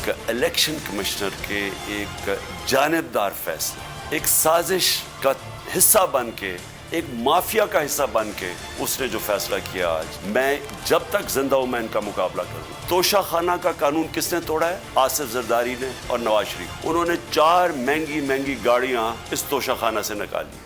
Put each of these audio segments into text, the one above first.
एक election commissioner के एक जानिबदार फैसला, एक साजिश का हिस्सा बन के, एक माफिया का हिस्सा बन के उसने जो फैसला किया आज, मैं जब तक जिंदा हूं मैं इनका मुकाबला करूं। तोशा खाना का कानून किसने तोड़ा है? आसिफ जरदारी ने और नवाज शरीफ। उन्होंने 4 महंगी महंगी गाड़ियां इस तोशा खाना से निकाली।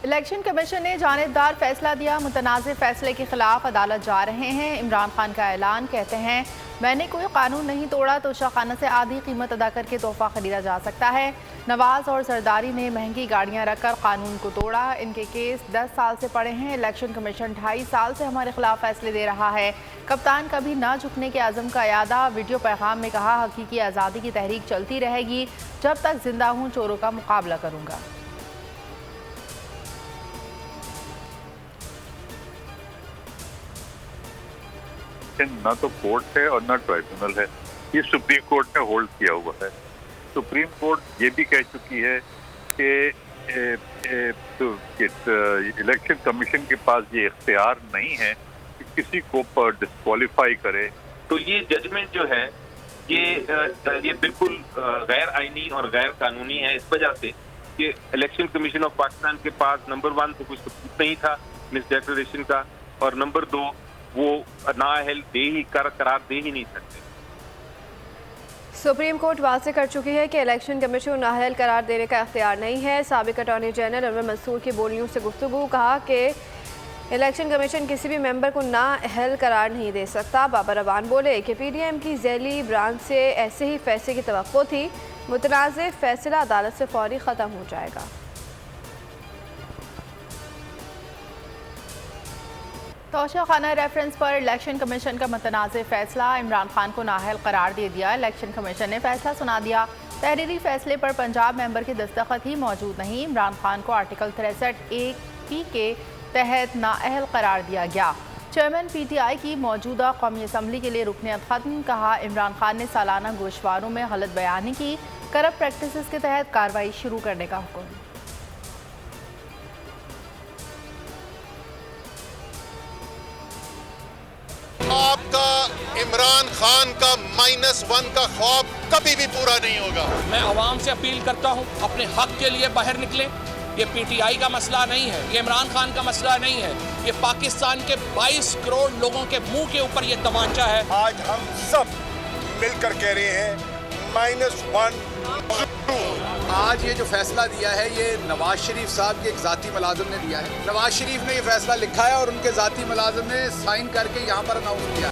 इलेक्शन कमीशन ने जानिबदार फैसला दिया, मुतनाज़िर फैसले के खिलाफ अदालत जा रहे हैं। इमरान खान का ऐलान, कहते हैं मैंने कोई कानून नहीं तोड़ा, तोशा खाना से आधी कीमत अदा करके तोहफा खरीदा जा सकता है। नवाज और जरदारी ने महंगी गाड़ियां रखकर कानून को तोड़ा। इनके केस 10 साल से पड़े हैं। इलेक्शन कमीशन 2.5 साल से हमारे खिलाफ फैसले दे रहा है। कप्तान कभी ना झुकने के आज़म का यादा। वीडियो पैगाम में कहा, हकीकी आज़ादी की तहरीक चलती रहेगी, जब तक जिंदा हूँ चोरों का मुकाबला करूँगा। ना तो कोर्ट है और ना ट्राइब्यूनल है, ये सुप्रीम कोर्ट ने होल्ड किया हुआ है। सुप्रीम कोर्ट ये भी कह चुकी है कि इलेक्शन कमीशन के पास ये इख्तियार नहीं है कि किसी को डिस्क्वालीफाई करे। तो ये जजमेंट जो है ये बिल्कुल गैर आईनी और गैर कानूनी है, इस वजह से कि इलेक्शन कमीशन ऑफ पाकिस्तान के पास नंबर 1 तो कुछ सबूत नहीं था मिस डिक्लेरेशन का, और नंबर 2 वो नाअहल करार दे ही नहीं सकते। सुप्रीम कोर्ट वाज़ेह कर चुकी है कि इलेक्शन कमीशन नाअहल करार देने का इख्तियार नहीं है। साबिक अटॉर्नी जनरल अनवर मंसूर की बोलियों से गुफ्तगू, कहा कि इलेक्शन कमीशन किसी भी मेंबर को नाअहल करार नहीं दे सकता। बाबर रवान बोले कि PDM की ज़ैली ब्रांच से ऐसे ही फैसले की तवक्को थी, मुतनाज़ फैसला अदालत से फौरी ख़त्म हो जाएगा। तोशा खाना रेफरेंस पर इलेक्शन कमीशन का मुतनाज़िर फैसला, इमरान खान को नाअहल करार दे दिया। इलेक्शन कमीशन ने फैसला सुना दिया। तहरीरी फैसले पर पंजाब मेंबर की दस्तखत ही मौजूद नहीं। इमरान खान को आर्टिकल 63(1)(p) के तहत नाअहल करार दिया गया। चेयरमैन PTI की मौजूदा कौमी असम्बली के लिए रुकनियत खत्म, कहा इमरान खान ने सालाना गोशवारों में गलत बयानी की, करप्ट प्रैक्टिसेस के तहत कार्रवाई शुरू करने का हुक्म। आपका इमरान खान का -1 का ख्वाब कभी भी पूरा नहीं होगा। मैं आवाम से अपील करता हूं, अपने हक के लिए बाहर निकले। ये PTI का मसला नहीं है, ये इमरान खान का मसला नहीं है, ये पाकिस्तान के 22 करोड़ लोगों के मुंह के ऊपर ये तमांचा है। आज हम सब मिलकर कह रहे हैं -1। आज ये जो फैसला दिया है ये नवाज शरीफ साहब के एक ज़ाती मुलाजिम ने दिया है। नवाज शरीफ ने ये फैसला लिखा है और उनके ज़ाती मुलाजिम ने साइन करके यहाँ पर अनाउंस किया।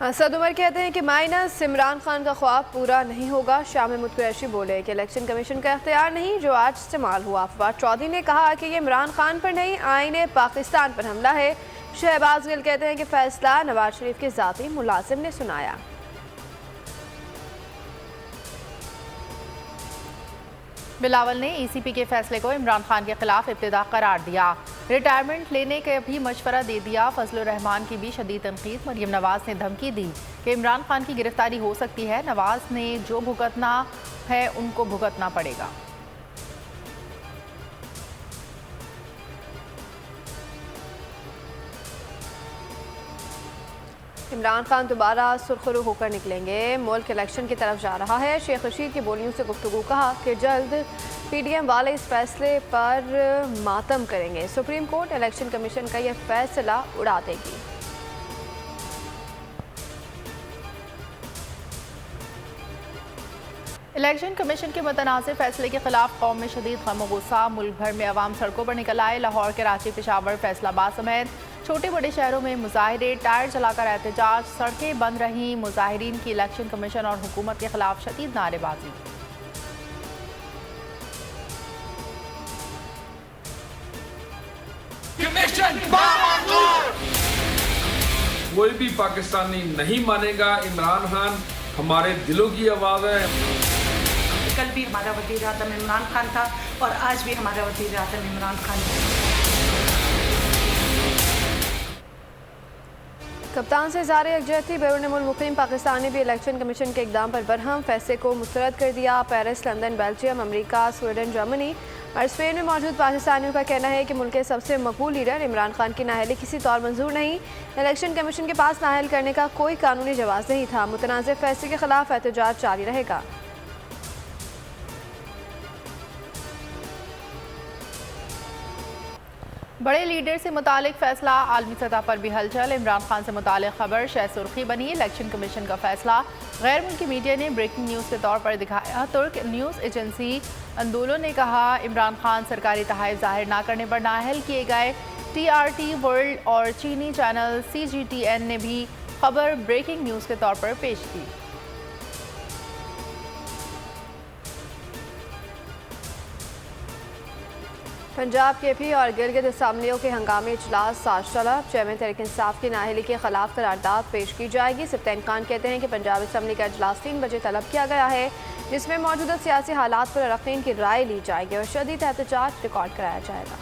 असद उमर कहते हैं कि माइनस इमरान खान का ख्वाब पूरा नहीं होगा। शाह महमूद कुरैशी बोले कि इलेक्शन कमीशन का इख्तियार नहीं जो आज इस्तेमाल हुआ। फवाद चौधरी ने कहा कि ये इमरान खान पर नहीं, आईने पाकिस्तान पर हमला है। शहबाज गिल कहते हैं कि फैसला नवाज शरीफ के ज़ाती मुलाजिम ने सुनाया। बिलावल ने ECP के फैसले को इमरान खान के खिलाफ इब्तिदा करार दिया। रिटायरमेंट लेने का भी मशवरा दे दिया। फजलुर रहमान की भी शदीद तनकीद। मरियम नवाज ने धमकी दी कि इमरान खान की गिरफ्तारी हो सकती है। नवाज ने जो भुगतना है उनको भुगतना पड़ेगा। इमरान खान दोबारा सुरखरू होकर निकलेंगे। मुल्क इलेक्शन की तरफ जा रहा है। शेख रशीद की बोलियों से गुफ्तगू, कहा कि जल्द PDM वाले इस फैसले पर मातम करेंगे। सुप्रीम कोर्ट इलेक्शन कमीशन का यह फैसला उड़ा देगी। इलेक्शन कमीशन के मुतनाज़िर फैसले के खिलाफ कौम में शदीद गम गुस्सा। मुल्क भर में अवाम सड़कों पर निकल आए। लाहौर, कराची, पेशावर, फैसलाबाद समेत छोटे बड़े शहरों में मुजाहिरे, टायर जलाकर एहतजाज, सड़कें बंद रहीं। मुजाहिरीन की इलेक्शन कमीशन और हुकूमत के खिलाफ शदीद नारेबाजी। कोई भी पाकिस्तानी नहीं मानेगा। इमरान खान हमारे दिलों की आवाज़ है। कल भी हमारा वज़ीर आज़म इमरान खान था और आज भी हमारा वज़ीर आज़म इमरान खान है। कप्तान से ज़ार यकजहती। बैरून मुल्क मुक़ीम पाकिस्तान ने भी इलेक्शन कमीशन के इकदाम पर बरहम फैसले को मुस्तरद कर दिया। Paris, London, Belgium, America, Sweden, Germany और स्पेन में मौजूद पाकिस्तानियों का कहना है कि मुल्क के सबसे मकबूल लीडर इमरान खान की नाअहली किसी तौर मंजूर नहीं। इलेक्शन कमीशन के पास नाअहल करने का कोई कानूनी जवाब नहीं था। मुतनाज़ फैसले के खिलाफ एहतजाज जारी रहेगा। बड़े लीडर से मुतालिक फैसला, आलमी सतह पर भी हलचल। इमरान खान से मुतालिक खबर शह सुर्खी बनी। इलेक्शन कमीशन का फैसला गैर मुल्की मीडिया ने ब्रेकिंग न्यूज़ के तौर पर दिखाया। तुर्क न्यूज़ एजेंसी अंदोलो ने कहा, इमरान खान सरकारी तहफ़ ज़ाहिर ना करने पर नाअहल किए गए। TRT वर्ल्ड और चीनी चैनल CGTN ने भी खबर ब्रेकिंग न्यूज़ के तौर पर पेश की। पंजाब KP और गिलगित असम्बलियों के हंगामी इजलास आज चला। चेयरमैन तहरीक इंसाफ की नाअहली के खिलाफ करारदाद पेश की जाएगी। सप्तान खान कहते हैं कि पंजाब असम्बली का इजलास 3 बजे तलब किया गया है, जिसमें मौजूदा सियासी हालात पर अरकान की राय ली जाएगी और शदीद एहतजाज रिकॉर्ड कराया जाएगा।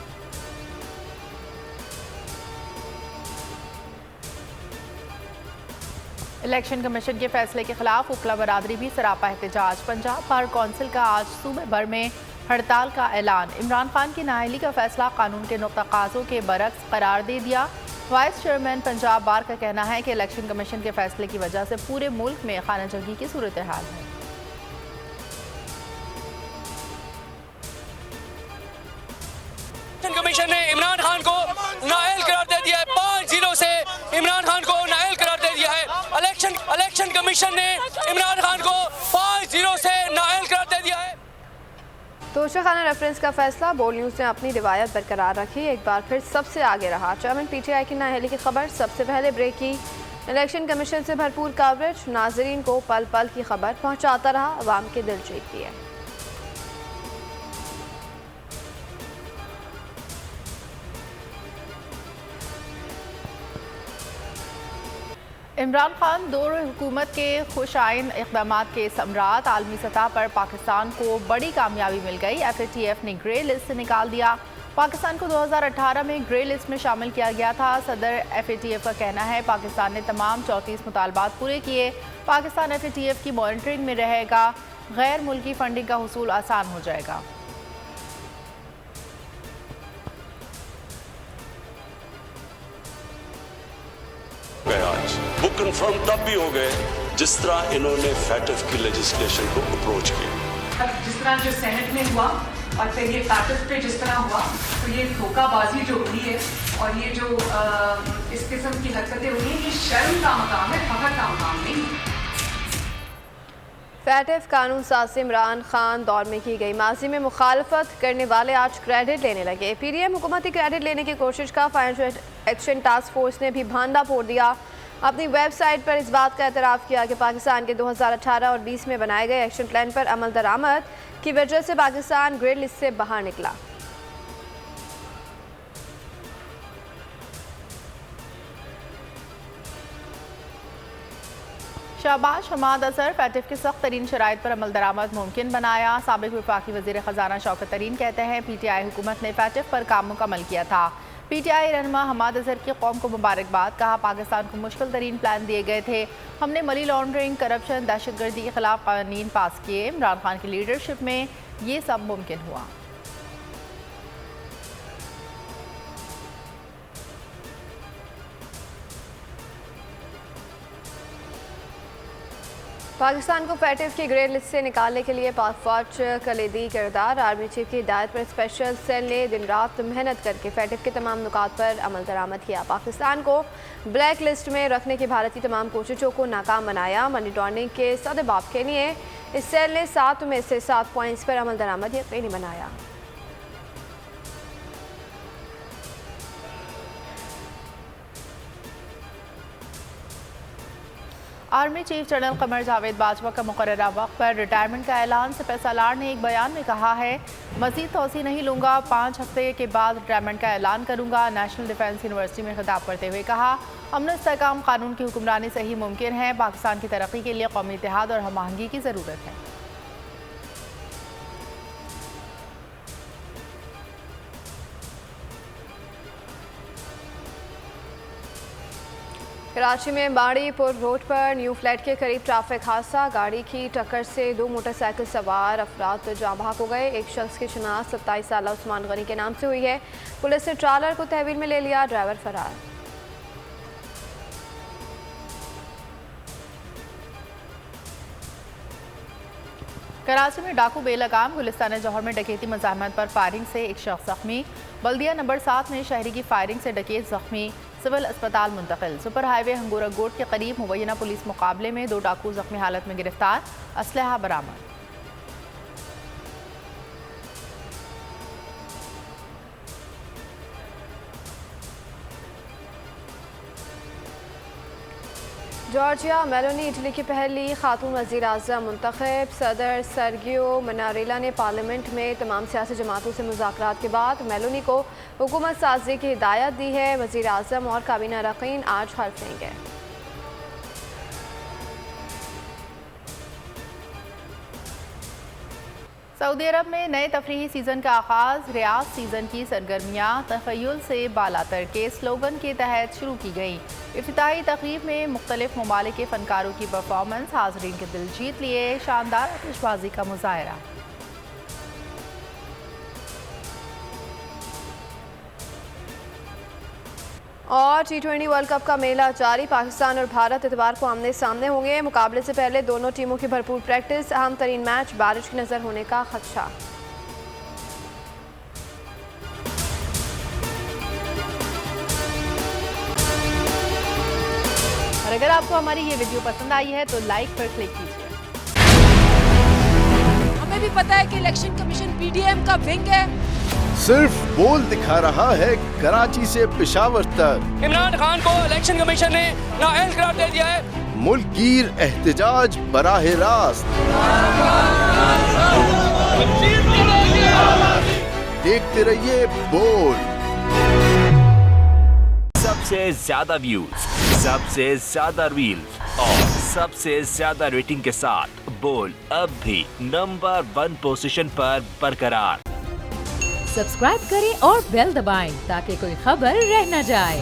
इलेक्शन कमीशन के फैसले के खिलाफ उपला बरादरी भी सरापा एहतजाज। पंजाब बार कौंसिल का आज सूबे भर में हड़ताल का ऐलान। इमरान खान की नाअहली का फैसला कानून के नुक्ता-काज़ों के बरक्स करार दे दिया। वाइस चेयरमैन पंजाब बार का कहना है कि इलेक्शन कमीशन के फैसले की वजह से पूरे मुल्क में खाना जंगी की सूरत हाल है। कमीशन ने इमरान खान को नाअहल करार दे दिया है। 5-0 से इमरान खान को नाअहल करार दे दिया है। इलेक्शन कमीशन ने इमरान खान को 5-0 से नाअहल करार दे दिया है। तोशाखाना रेफरेंस का फैसला। बोल न्यूज़ ने अपनी रिवायत बरकरार रखी, एक बार फिर सबसे आगे रहा। चेयरमैन PTI की नाअहली की खबर सबसे पहले ब्रेक की। इलेक्शन कमीशन से भरपूर कवरेज, नाजरीन को पल पल की खबर पहुँचाता रहा, अवाम के दिल जीत लिए। इमरान खान दौर हुकूमत के खुश आइन इक़दामात के सम्राट। आलमी सतह पर पाकिस्तान को बड़ी कामयाबी मिल गई। FATF ने ग्रे लिस्ट से निकाल दिया। पाकिस्तान को 2018 में ग्रे लिस्ट में शामिल किया गया था। सदर FATF का कहना है पाकिस्तान ने तमाम 34 मुतालबात पूरे किए। पाकिस्तान FATF की मॉनिटरिंग में रहेगा। गैर मुल्की फंडिंग का हुसूल आसान हो जाएगा। आज वो कंफर्म तब भी हो गए जिस तरह इन्होंने FATF की लेजिस्लेशन को अप्रोच किया। जिस तरह जो सेनेट में हुआ और फिर ये FATF पे जिस तरह हुआ, तो ये धोखाबाजी जो हुई है और ये जो इस किस्म की हरकतें हुई हैं, ये शर्म का मकाम है, फखर का मकाम नहीं। FATF कानून साज से इमरान खान दौर में की गई माजी में मुखालफत करने वाले आज क्रेडिट लेने लगे। PDM हुकूमती क्रेडिट लेने की कोशिश का फाइनेंशियल एक्शन टास्क फोर्स ने भी भांडा फोड़ दिया। अपनी वेबसाइट पर इस बात का एतराफ़ किया कि पाकिस्तान के 2018 और 20 में बनाए गए एक्शन प्लान पर अमल दरामद की वजह से पाकिस्तान ग्रे लिस्ट से बाहर निकला। शाहबाज हमाद अजहर FATF की सख्त तरीन शराइत पर अमल दरामद मुमकिन बनाया। साबिक वफाकी वज़ीर ख़जाना शौकत तरीन कहते हैं PTI हुकूमत ने FATF पर काम मुकम्मल किया था। PTI रहनुमा हमाद अजहर की कौम को मुबारकबाद। कहा पाकिस्तान को मुश्किल तरीन प्लान दिए गए थे, हमने मनी लॉन्ड्रिंग, करप्शन, दहशतगर्दी के खिलाफ कानून पास किए। इमरान खान की लीडरशिप में ये सब मुमकिन हुआ। पाकिस्तान को FATF की ग्रे लिस्ट से निकालने के लिए पाक फौज कलीदी किरदार। आर्मी चीफ की हिदायत पर स्पेशल सेल ने दिन रात मेहनत करके FATF के तमाम नुकात पर अमल दरामद किया। पाकिस्तान को ब्लैक लिस्ट में रखने की भारतीय तमाम कोशिशों को नाकाम बनाया। मनी लॉन्ड्रिंग के सदबाब के लिए इस सेल ने 7 में से 7 पॉइंट्स पर अमल दरामद यकीनी बनाया। Army chief general Qamar Javed Bajwa का मुकर्ररा वक्त पर रिटायरमेंट का ऐलान। सिपहसालार ने एक बयान में कहा है मज़ीद तोसी नहीं लूँगा, 5 हफ्ते के बाद रिटायरमेंट का ऐलान करूँगा। नेशनल डिफेंस यूनिवर्सिटी में खिताब करते हुए कहा अमन इस्तेहकाम कानून की हुक्मरानी से ही मुमकिन है। पाकिस्तान की तरक्की के लिए कौमी इत्तेहाद और हम आहंगी की ज़रूरत है। कराची में बाड़ीपुर रोड पर न्यू फ्लैट के करीब ट्रैफिक हादसा, गाड़ी की टक्कर से 2 मोटरसाइकिल सवार अफराद जाँ बहक हो गए। एक शख्स की शनाख्त 27 साल उस्मान गनी के नाम से हुई है। पुलिस ने ट्रालर को तहवील में ले लिया, ड्राइवर फरार। कराची में डाकू बेलगाम गुलिस्तान जौहर में डकैती मज़ाहमत पर फायरिंग से एक शख्स जख्मी। बल्दिया नंबर 7 में शहरी की फायरिंग से डकैत जख्मी, सिविल अस्पताल मुंतकिल। सुपर हाईवे हंगोरा गोट के करीब मुबैना पुलिस मुकाबले में 2 डाकू जख्मी हालत में गिरफ्तार, असलहा बरामद। जॉर्जिया मेलोनी इटली की पहली खातून वज़ीर आज़म मुंतखब। सदर सर्गियो मनारेला ने पार्लियामेंट में तमाम सियासी जमातों से मुज़ाकरात के बाद मेलोनी को हुकूमत साजी की हिदायत दी है। वज़ीर आज़म और काबीना अरकान आज हल्फ लेंगे। सऊदी अरब में नए तफरीही सीज़न का आगाज़, रियाज सीज़न की सरगर्मियाँ तख़य्युल से बालातर के स्लोगन के तहत शुरू की गई। इफ्तिताही तकरीब में मुख्तलिफ ममालिक के फ़नकारों की परफॉर्मेंस, हाज़रीन के दिल जीत लिए, शानदार आतिशबाजी का मुज़ाहरा। और T20 वर्ल्ड कप का मेला जारी, पाकिस्तान और भारत इतवार को आमने सामने होंगे। मुकाबले से पहले दोनों टीमों की भरपूर प्रैक्टिस, अहम तरीन मैच बारिश की नज़र होने का खदशा। और अगर आपको हमारी ये वीडियो पसंद आई है तो लाइक पर क्लिक कीजिए। हमें भी पता है कि इलेक्शन कमीशन PDM का विंग है, सिर्फ बोल दिखा रहा है कराची से पेशावर तक। इमरान खान को इलेक्शन कमीशन ने नाअहल करार दे दिया है। मुल्कीर एहतजाज बराह रास्त। देखते रहिए बोल। सबसे ज्यादा व्यूज, सबसे ज्यादा रील्स और सबसे ज्यादा रेटिंग के साथ बोल अब भी नंबर 1 पोजीशन पर बरकरार। सब्सक्राइब करें और बेल दबाएं ताकि कोई खबर रह न जाए।